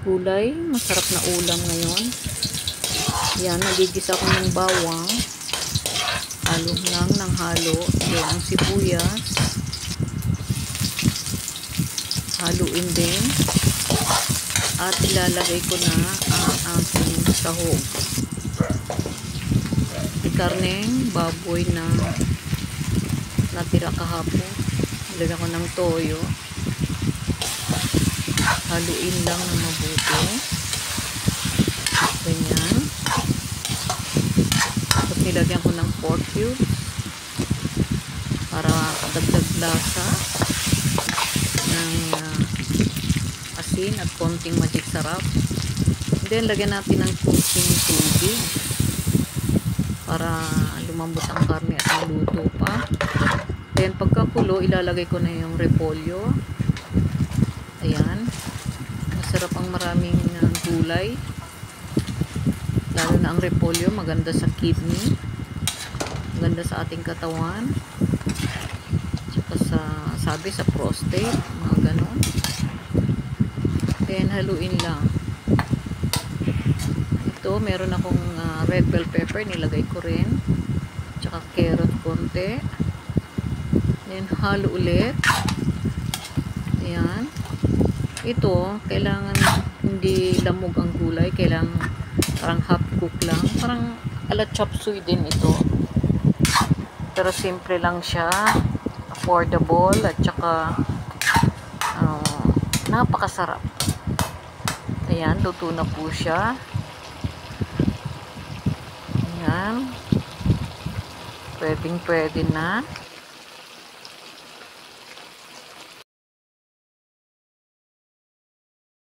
gulay, masarap na ulam ngayon. Yan, nagigisa ko ng bawang. Halo lang ng halo. Yan ang sibuyas. Haluin din. At ilalagay ko na ang aking sahog. Karneng baboy na natira kahapon. Lagyan ko ng toyo. Haluin lang ng mabuti. Ganyan. Tapos nilagyan ko ng pork cubes para dagdag lasa ng asin at konting magic sarap. Then lagyan natin ng kunting tubig para lumambot ang karne at maluto pa. Then pagkakulo, ilalagay ko na yung repolyo. Ayan. Masarap ang maraming gulay. Lalo na ang repolyo, maganda sa kidney. Maganda sa ating katawan. Tsaka sabi sa prostate, mga ganon. Then haluin lang. Ito, meron akong red bell pepper, nilagay ko rin. Tsaka carrot konti. Then halo ulit. Ayan. Ito, kailangan hindi lamog ang gulay. Kailangan parang half cook lang. Parang ala chop suey din ito. Pero simple lang siya. Affordable. At saka napakasarap. Ayan, luto na po siya. Ayan. Pwede na.